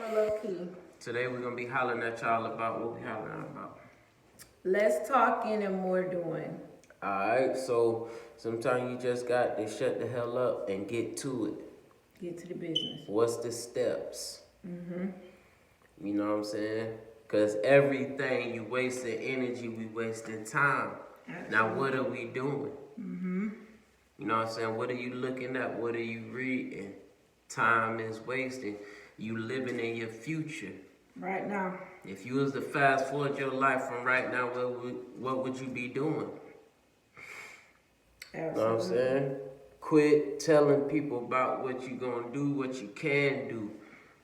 real low key. Today we're gonna be hollering at y'all about what we hollering about. Less talking and more doing. Alright, so sometimes you just got to shut the hell up and get to it. Get to the business. What's the steps? You know what I'm saying? Because everything you wasting energy, we wasting time. Absolutely. Now what are we doing? You know what I'm saying? What are you looking at? What are you reading? Time is wasting. You living in your future. Right now. If you was to fast forward your life from right now, what would you be doing? Absolutely. You know what I'm saying? Quit telling people about what you gonna do, what you can do.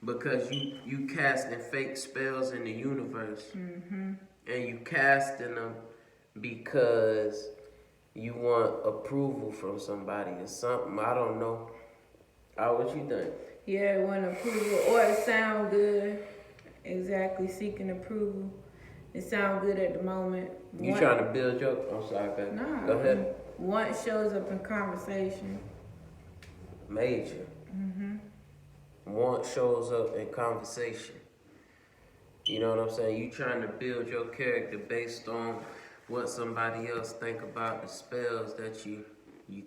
Because you casting fake spells in the universe. And you casting them because you want approval from somebody or something. I don't know. What you think? Yeah, want approval or it sound good. Exactly, seeking approval. It sound good at the moment. You trying to build your... I'm sorry, baby. Nah. Go ahead. One shows up in conversation. Major. Want shows up in conversation. You know what I'm saying? You trying to build your character based on what somebody else think about the spells that you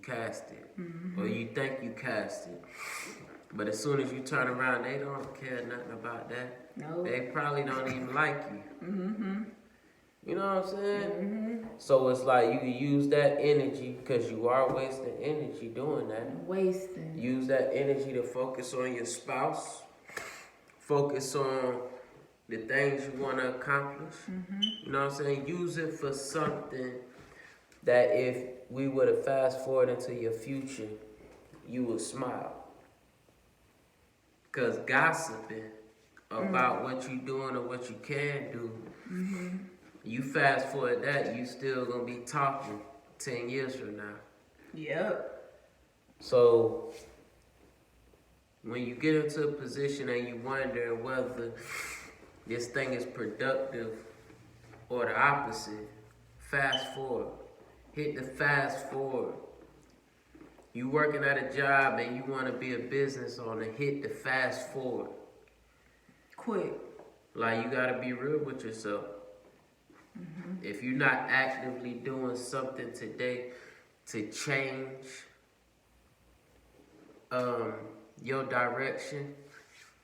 casted. Or you think you casted. But as soon as you turn around, they don't care nothing about that. No. They probably don't even like you. You know what I'm saying? So it's like you can use that energy, because you are wasting energy doing that. Wasting. Use that energy to focus on your spouse. Focus on the things you want to accomplish. You know what I'm saying? Use it for something that if we were to fast forward into your future, you would smile. Because gossiping about what you doing or what you can do, you fast forward that, you still going to be talking 10 years from now. Yep. So when you get into a position and you wonder whether this thing is productive or the opposite, fast forward. Hit the fast forward. You working at a job and you want to be a business owner, hit the fast forward. Quick. Like, you got to be real with yourself. If you're not actively doing something today to change your direction,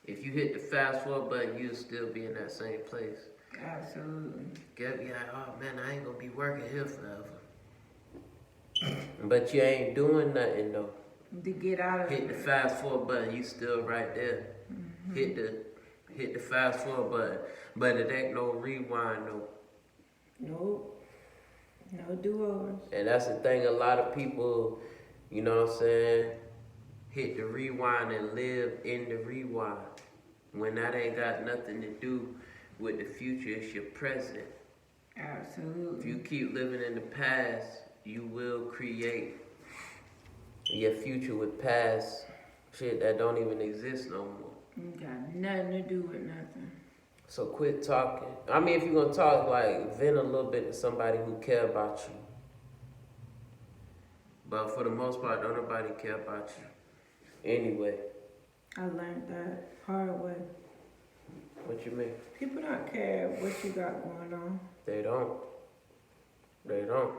if you hit the fast forward button, you'll still be in that same place. Absolutely. Get be like, oh man, I ain't gonna be working here forever. But you ain't doing nothing though. To get out of Hit the fast forward button, you still right there. Hit the fast forward button, but it ain't no rewind though. Nope. No do-overs. And that's the thing, a lot of people, you know what I'm saying, hit the rewind and live in the rewind. When that ain't got nothing to do with the future, it's your present. Absolutely. If you keep living in the past, you will create your future with past shit that don't even exist no more. You got nothing to do with nothing. So quit talking. I mean, if you're gonna talk, like, vent a little bit to somebody who care about you. But for the most part, don't nobody care about you. Anyway. I learned that hard way. What you mean? People don't care what you got going on. They don't. They don't.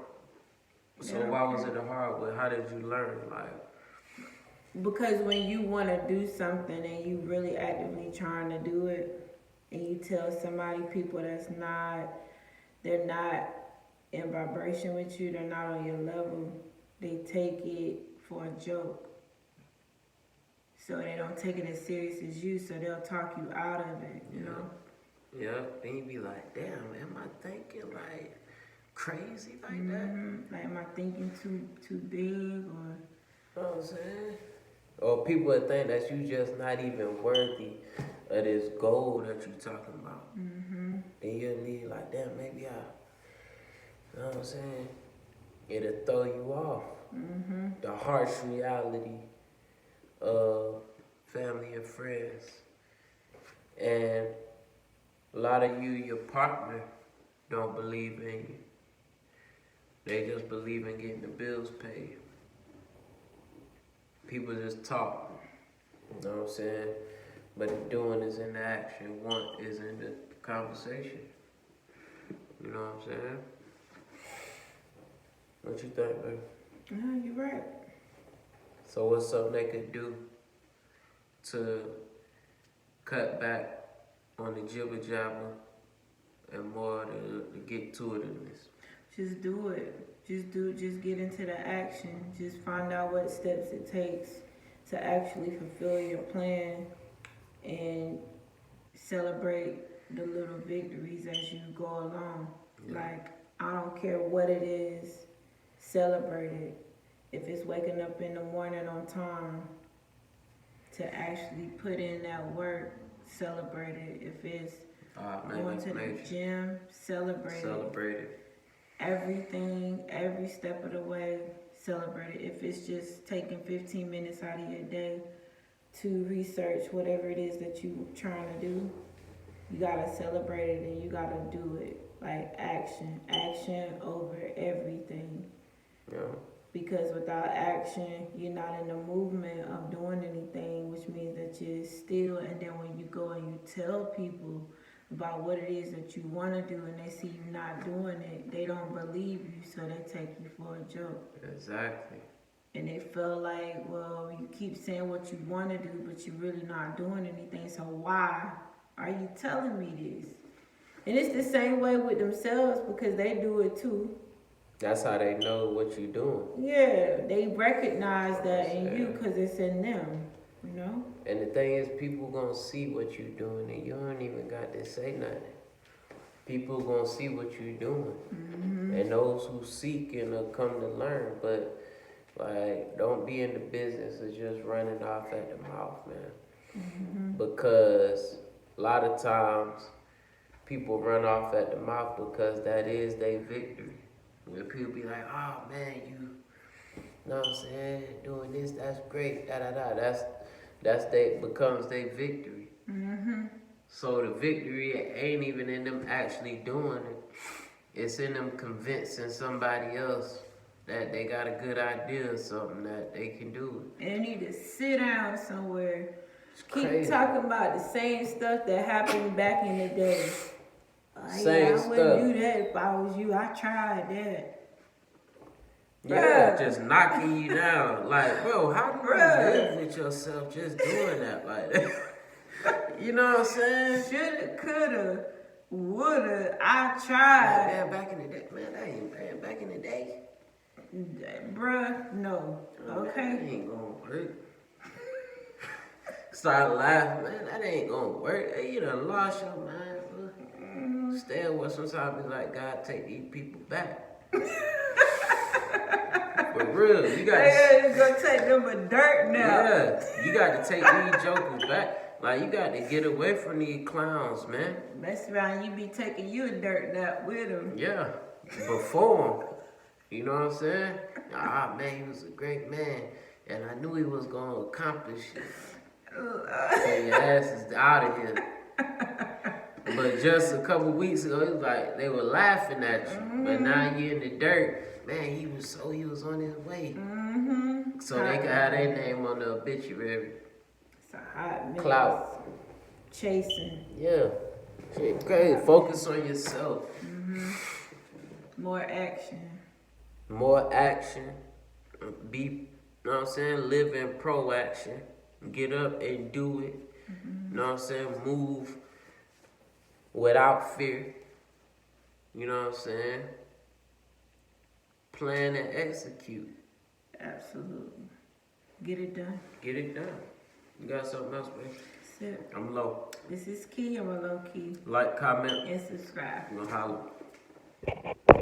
So why was it a hard way? How did you learn? Like, because when you want to do something and you really actively trying to do it, and you tell somebody, people they're not in vibration with you, they're not on your level, they take it for a joke. So they don't take it as serious as you, so they'll talk you out of it, you know? Yeah, then you be like, damn, am I thinking like crazy like that? Like, am I thinking too big or? You know what I'm saying? Or people that think that you just not even worthy of this goal that you talking about. Then you'll leave like, damn, maybe you know what I'm saying? It'll throw you off. The harsh reality of family and friends. And a lot of your partner don't believe in you. They just believe in getting the bills paid. People just talk. You know what I'm saying? But if doing is in the action, want is in the conversation. You know what I'm saying? What you think, babe? Yeah, you're right. So what's something they could do to cut back on the jibber jabber and more to get to it in this? Just do it. Just get into the action. Just find out what steps it takes to actually fulfill your plan and celebrate the little victories as you go along. Yeah. Like, I don't care what it is, celebrate it. If it's waking up in the morning on time to actually put in that work, celebrate it. If it's going to the gym, celebrate it. Everything, every step of the way, celebrate it. If it's just taking 15 minutes out of your day to research whatever it is that you're trying to do, you gotta celebrate it and you gotta do it. Like action over everything. Yeah. Because without action, you're not in the movement of doing anything, which means that you're still. And then when you go and you tell people about what it is that you want to do and they see you not doing it, they don't believe you, so they take you for a joke. Exactly. And they feel like, well, you keep saying what you want to do, but you're really not doing anything, so why are you telling me this? And it's the same way with themselves because they do it too. That's how they know what you're doing. Yeah, they recognize that in you because it's in them, you know? And the thing is, people gonna see what you're doing and you don't even got to say nothing. People gonna see what you're doing. Mm-hmm. And those who seek and come to learn, but like, don't be in the business of just running off at the mouth, man. Mm-hmm. Because a lot of times, people run off at the mouth because that is their victory. When people be like, oh man, you know what I'm saying, doing this, that's great, that's becomes their victory. Mm-hmm. So the victory ain't even in them actually doing it. It's in them convincing somebody else that they got a good idea or something that they can do it. They need to sit down somewhere. Keep talking about the same stuff that happened back in the day. Same I wouldn't do that if I was you. I tried that. Yeah, just knocking you down. Like, bro, how do you live with yourself just doing that like that? You know what I'm saying? Shoulda, coulda, woulda. I tried. Man, back in the day, man, that ain't bad. Back in the day. Bruh, no. Okay. That ain't gonna work. Start laughing, man, that ain't gonna work. Hey, you done lost your mind, bro. Mm-hmm. Stay away. Sometimes be like, God, take these people back. For real, you got it's gonna take them a dirt now. Yeah, you got to take these jokers back. Like, you got to get away from these clowns, man. Mess around, you be taking you a dirt nap with them. Yeah, before him. You know what I'm saying? Ah, man, he was a great man, and I knew he was gonna accomplish it. So your ass is out of here. But just a couple weeks ago, it was like they were laughing at you. Mm-hmm. But now you're in the dirt. Man, he was on his way. Mm-hmm. So they could have their name on the obituary. It's a hot mess. Clout. Chasing. Yeah. Shit, crazy. Focus on yourself. Mm-hmm. More action. More action. Be, you know what I'm saying? Live in pro-action. Get up and do it. Mm-hmm. You know what I'm saying? Move without fear. You know what I'm saying? Plan and execute. Absolutely. Get it done. Get it done. You got something else, babe? That's it. I'm low. This is Key. I'm a low key. Like, comment, and subscribe. We'll holler.